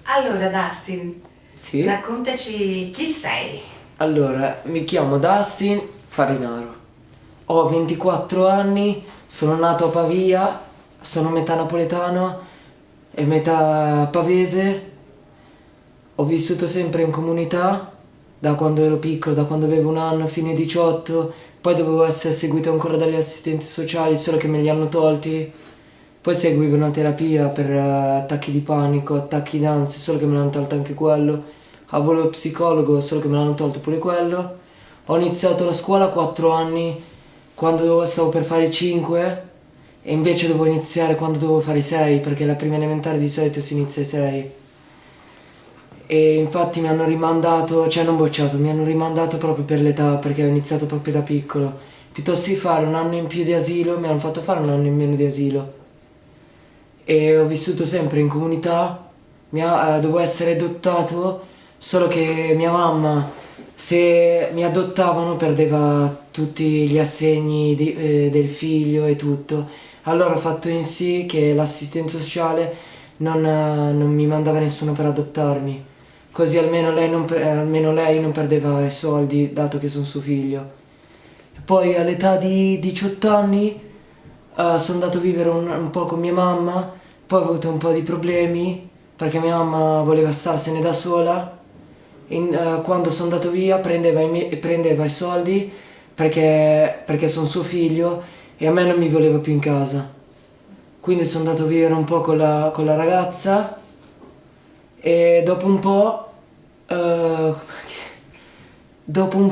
Allora, Dustin, Sì. raccontaci chi sei. Allora, mi chiamo Dustin Farinaro. Ho 24 anni, sono nato a Pavia, sono metà napoletano e metà pavese. Ho vissuto sempre in comunità da quando ero piccolo, da quando avevo un anno fino ai 18. Poi dovevo essere seguito ancora dagli assistenti sociali, solo che me li hanno tolti. Poi seguivo una terapia per attacchi di panico, attacchi d'ansia, solo che me l'hanno tolto anche quello. Avevo lo psicologo, solo che me l'hanno tolto pure quello. Ho iniziato la scuola a 4 anni, quando stavo per fare 5, e invece dovevo iniziare quando dovevo fare 6, perché la prima elementare di solito si inizia ai 6. E infatti mi hanno rimandato, cioè non bocciato, mi hanno rimandato proprio per l'età, perché ho iniziato proprio da piccolo. Piuttosto di fare un anno in più di asilo, mi hanno fatto fare un anno in meno di asilo. E ho vissuto sempre in comunità, dovevo essere adottato, solo che mia mamma, se mi adottavano, perdeva tutti gli assegni del figlio e tutto. Allora ho fatto in sì che l'assistente sociale non mi mandava nessuno per adottarmi, così almeno lei non perdeva i soldi, dato che sono suo figlio. Poi all'età di 18 anni sono andato a vivere un po' con mia mamma, poi ho avuto un po' di problemi perché mia mamma voleva starsene da sola. Quando sono andato via prendeva i soldi perché sono suo figlio e a me non mi voleva più in casa. Quindi sono andato a vivere un po' con la ragazza e eh, dopo un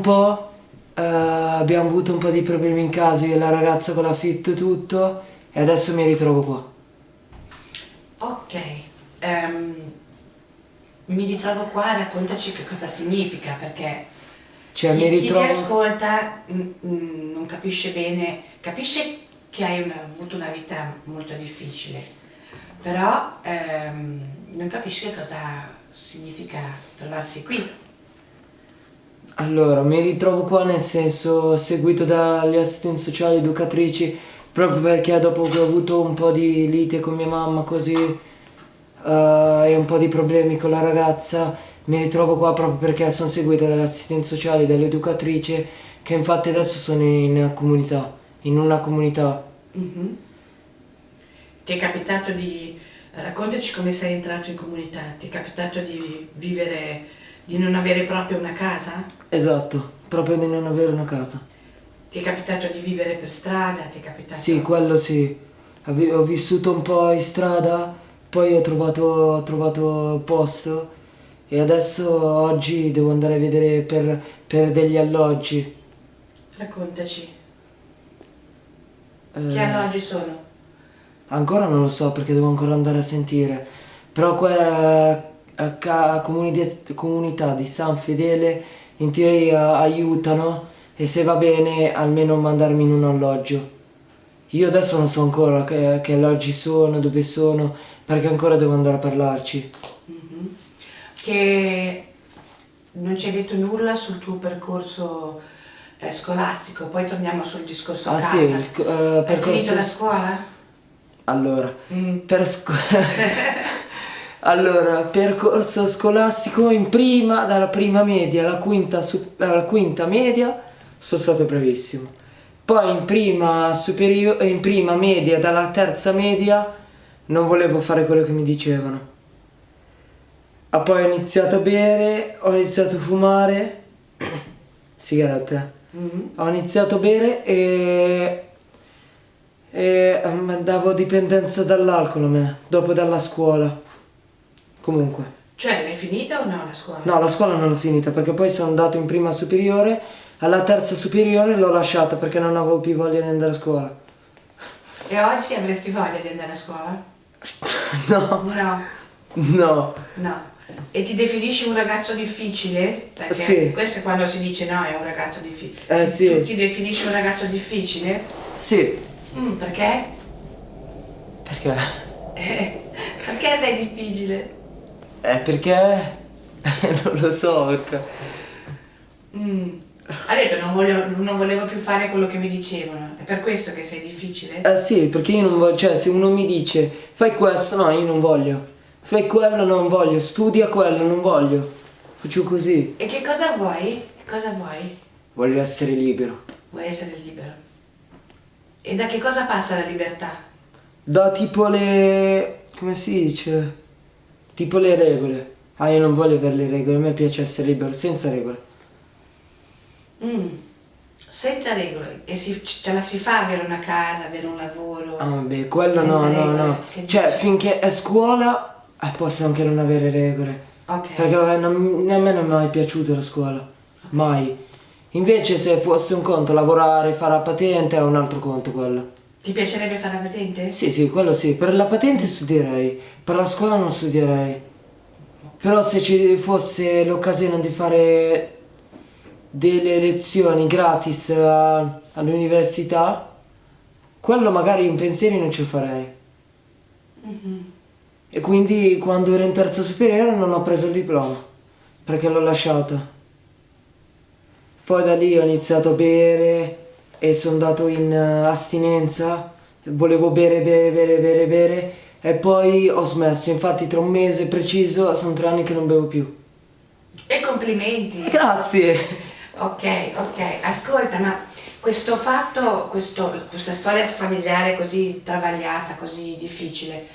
po' abbiamo avuto un po' di problemi in casa, io e la ragazza con l'affitto e tutto, e adesso mi ritrovo qua. Ok, ehm, mi ritrovo qua, raccontaci che cosa significa, perché Cioè mi chi ti ritrovo... ascolta non capisce bene, capisce che hai avuto una vita molto difficile, però non capisce cosa significa trovarsi qui. Allora, mi ritrovo qua nel senso seguito dagli assistenti sociali, educatrici, proprio perché dopo che ho avuto un po' di lite con mia mamma così e un po' di problemi con la ragazza, mi ritrovo qua proprio perché sono seguita dall'assistente sociale e dall'educatrice, che infatti adesso sono in una comunità. Mhm. Ti è capitato di... Raccontaci come sei entrato in comunità, ti è capitato di vivere, di non avere proprio una casa? Esatto, proprio di non avere una casa. Ti è capitato di vivere per strada? Ti è capitato... Sì, quello sì. Ho vissuto un po' in strada, poi ho trovato posto e adesso oggi devo andare a vedere per degli alloggi. Raccontaci, che Eh, alloggi sono? ancora non lo so perché devo ancora andare a sentire, però comunità di San Fedele in teoria aiutano e se va bene almeno mandarmi in un alloggio. Io adesso non so ancora che alloggi sono, dove sono, perché ancora devo andare a parlarci. Mhm. Che non ci hai detto nulla sul tuo percorso scolastico, poi torniamo sul discorso Ah casa. sì, Hai percorso... finito la scuola? Allora, Mm. per scu- allora, percorso scolastico in prima, dalla prima media alla quinta media, sono stato bravissimo. Poi in prima media, dalla terza media, non volevo fare quello che mi dicevano. Poi ho iniziato a bere, ho iniziato a fumare, sigarette. Mhm. Ho iniziato a bere e davo dipendenza dall'alcol a me, dopo dalla scuola. Comunque. Cioè, l'hai finita o no la scuola? No, la scuola non l'ho finita perché poi sono andato in prima superiore, alla terza superiore l'ho lasciata perché non avevo più voglia di andare a scuola. E oggi avresti voglia di andare a scuola? No, No, no. no. E ti definisci un ragazzo difficile? Perché Sì. questo è quando si dice no, è un ragazzo difficile. Sì. Tu ti definisci un ragazzo difficile? Sì. Perché? Perché? Perché sei difficile? Perché? Non lo so perché. Ha detto non volevo più fare quello che mi dicevano. È per questo che sei difficile? Sì, perché io non voglio, cioè se uno mi dice fai questo, no, io non voglio. fai quello, non voglio, studia quello, non voglio. Faccio così. E che cosa vuoi? Che cosa vuoi? Voglio essere libero. Vuoi essere libero. E da che cosa passa la libertà? Da tipo le... come si dice? Tipo le regole. Ah, io non voglio avere le regole, a me piace essere libero, senza regole. Mm. Senza regole. E ce la si fa avere una casa, avere un lavoro? Ah, vabbè, quello Senza no, no, regole, no. che Cioè, dici? finché è scuola, posso anche non avere regole. Ok. Perché vabbè, a me non mi è mai piaciuta la scuola. Mai. Invece se fosse un conto lavorare, fare la patente, è un altro conto quello. Ti piacerebbe fare la patente? Sì, sì, quello sì. Per la patente studierei, per la scuola non studierei. Però se ci fosse l'occasione di fare delle lezioni gratis all'università, quello magari in pensieri non ce lo farei. Mhm. E quindi quando ero in terza superiore non ho preso il diploma, perché l'ho lasciato. Poi da lì ho iniziato a bere e sono andato in astinenza, volevo bere e poi ho smesso, infatti tra un mese preciso sono 3 anni che non bevo più. E complimenti. Grazie! Ok, ok. Ascolta, ma questo fatto, questa storia familiare così travagliata, così difficile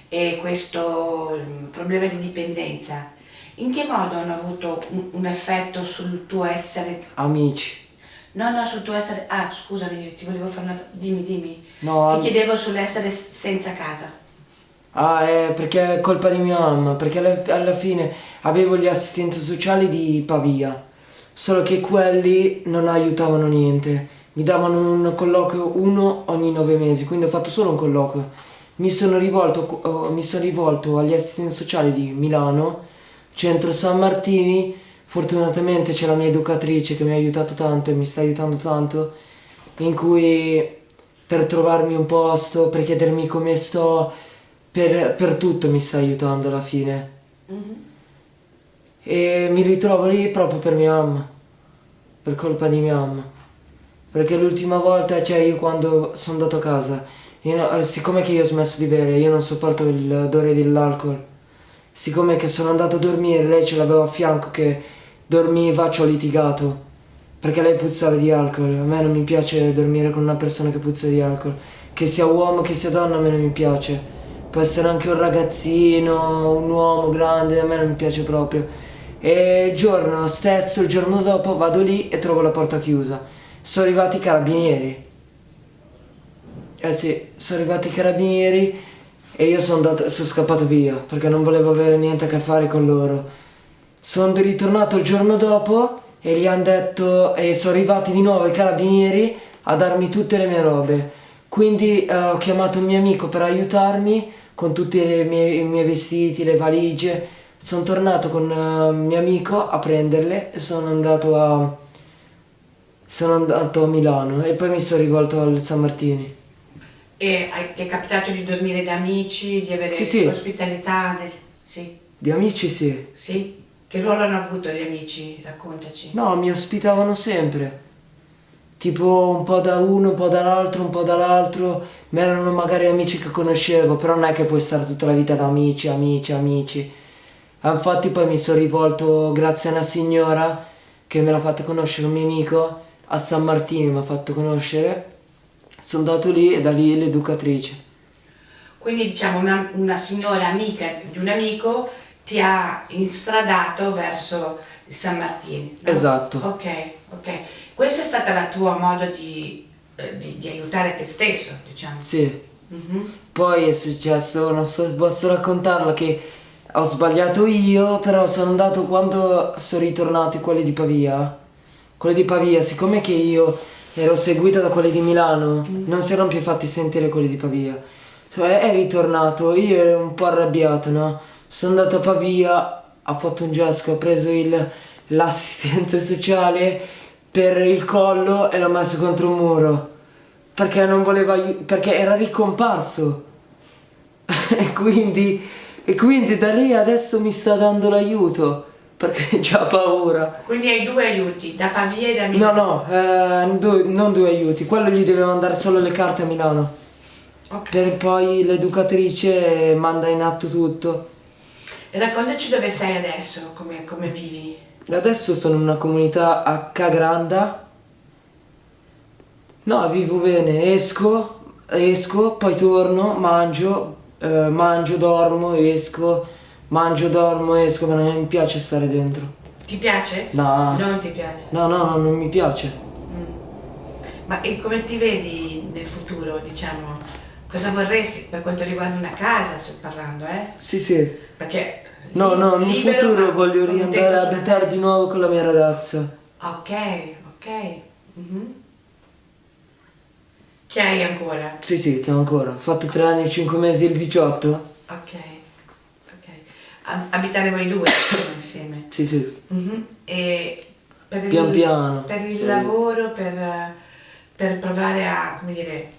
e questo problema di dipendenza, in che modo hanno avuto un effetto sul tuo essere? Amici. No, no, sul tuo essere... Ah, scusami, ti volevo fare una... Dimmi, dimmi. No, Ti chiedevo sull'essere senza casa. ah, è perché è colpa di mia mamma, perché alla fine avevo gli assistenti sociali di Pavia, solo che quelli non aiutavano niente, mi davano un colloquio uno ogni 9 mesi, quindi ho fatto solo un colloquio. Mi sono rivolto agli assistenti sociali di Milano, centro San Martini, fortunatamente c'è la mia educatrice che mi ha aiutato tanto e mi sta aiutando tanto, in cui per trovarmi un posto, per chiedermi come sto, per tutto mi sta aiutando alla fine. Mhm. E mi ritrovo lì proprio per mia mamma, per colpa di mia mamma. Perché l'ultima volta, cioè io quando sono andato a casa, siccome che io ho smesso di bere, io non sopporto l'odore dell'alcol. Siccome che sono andato a dormire, lei ce l'avevo a fianco che dormiva, ci ho litigato. Perché lei puzzava di alcol. A me non mi piace dormire con una persona che puzza di alcol. Che sia uomo, che sia donna, a me non mi piace. Può essere anche un ragazzino, un uomo grande, a me non mi piace proprio. E il giorno stesso, il giorno dopo, vado lì e trovo la porta chiusa. Sono arrivati i carabinieri. Eh sì, sono arrivati i carabinieri e io sono scappato via perché non volevo avere niente a che fare con loro. Sono ritornato il giorno dopo e gli hanno detto, e sono arrivati di nuovo i carabinieri a darmi tutte le mie robe. Quindi ho chiamato un mio amico per aiutarmi con tutti i miei vestiti, le valigie. Sono tornato con un mio amico a prenderle e sono andato a Milano e poi mi sono rivolto al San Martini. E ti è capitato di dormire da amici, di avere Sì, sì. ospitalità? Sì, Di amici sì. sì. Che ruolo hanno avuto gli amici? Raccontaci. No, mi ospitavano sempre. Tipo un po' da uno, un po' dall'altro, un po' dall'altro. Ma erano magari amici che conoscevo, però non è che puoi stare tutta la vita da amici, amici, amici. Infatti poi mi sono rivolto grazie a una signora che me l'ha fatta conoscere un mio amico a San Martino, mi ha fatto conoscere. Sono andato lì e da lì l'educatrice. Quindi diciamo una signora amica di un amico ti ha instradato verso il San Martino. No? Esatto. Ok, ok. Questo è stato il tuo modo di aiutare te stesso, diciamo. Sì. Mhm. Poi è successo, non so se posso raccontarlo, che ho sbagliato io, però sono andato quando sono ritornati quelli di Pavia. Quelli di Pavia, siccome che io ero seguito da quelli di Milano, non si erano più fatti sentire quelli di Pavia. Cioè è ritornato, io ero un po' arrabbiato, no? Sono andato a Pavia, ho fatto un gesto, ho preso l'assistente sociale per il collo e l'ho messo contro un muro. Perché non voleva perché era ricomparso. E quindi da lì adesso mi sta dando l'aiuto. Perché c'ha paura. Quindi hai due aiuti, da Pavia e da No, Milano. no, non due aiuti. Quello gli deve mandare solo le carte a Milano. Ok. Per poi l'educatrice manda in atto tutto. E raccontaci dove sei adesso, come vivi. Adesso sono in una comunità a Cagranda. No, vivo bene, esco, poi torno, mangio, dormo, esco, mangio, dormo, esco, ma non mi piace stare dentro. Ti piace? No. Non ti piace. No, non mi piace. Ma e come ti vedi nel futuro, diciamo? Cosa vorresti per quanto riguarda una casa, sto parlando, eh? Sì. Perché No, in libero, futuro ma voglio con un riandare tetto a sulla abitare testa. di nuovo con la mia ragazza. Ok. Mhm. Che hai ancora? Sì, che ancora. Ho fatto 3 anni e 5 mesi il 18. Ok. Abitate voi due insieme? Sì. Mhm. E per Pian piano, per il sì. lavoro, per provare a, come dire,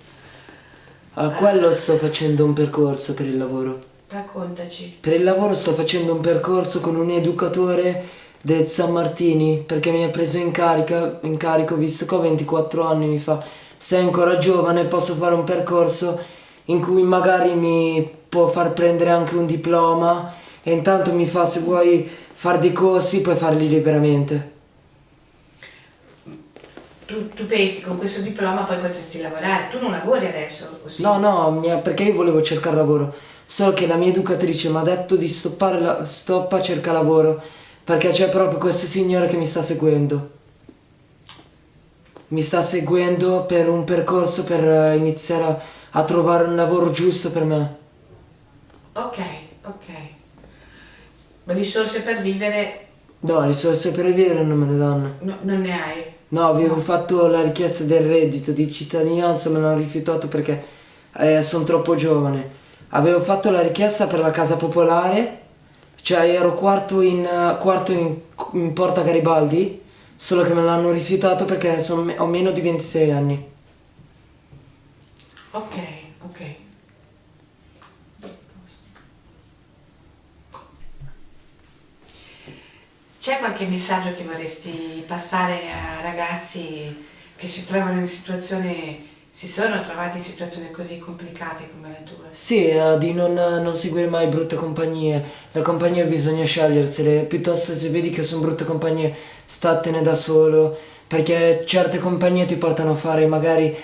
A quello sto facendo un percorso per il lavoro. raccontaci. Per il lavoro sto facendo un percorso con un educatore del San Martini perché mi ha preso in carico visto che ho 24 anni, mi fa sei ancora giovane, posso fare un percorso in cui magari mi può far prendere anche un diploma e intanto mi fa se vuoi fare dei corsi puoi farli liberamente. Tu pensi con questo diploma poi potresti lavorare? Tu non lavori adesso, o sì? No, perché io volevo cercare lavoro, solo che la mia educatrice mi ha detto di stoppare stoppa cerca lavoro, perché c'è proprio questo signore che mi sta seguendo. Mi sta seguendo per un percorso per iniziare a trovare un lavoro giusto per me. Ok. Ma risorse per vivere No, risorse per vivere non me ne danno. non ne hai? No, avevo fatto la richiesta del reddito di cittadinanza, me l'hanno rifiutato perché sono troppo giovane. Avevo fatto la richiesta per la casa popolare, cioè ero quarto in Porta Garibaldi, solo che me l'hanno rifiutato perché ho meno di 26 anni. Ok. C'è qualche messaggio che vorresti passare a ragazzi che si trovano in situazioni, si sono trovati in situazioni così complicate come la tua? Sì, di non seguire mai brutte compagnie. Le compagnie bisogna scegliersele, piuttosto se vedi che sono brutte compagnie, statene da solo, perché certe compagnie ti portano a fare magari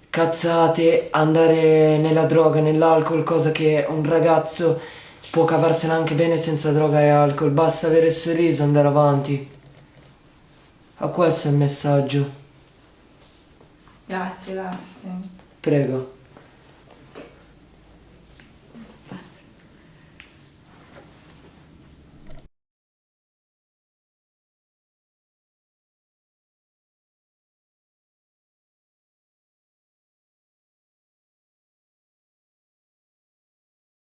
cazzate, andare nella droga, nell'alcol, cosa che un ragazzo può cavarsene anche bene senza droga e alcol, basta avere il sorriso e andare avanti. A questo è il messaggio. Grazie, Basti. Prego.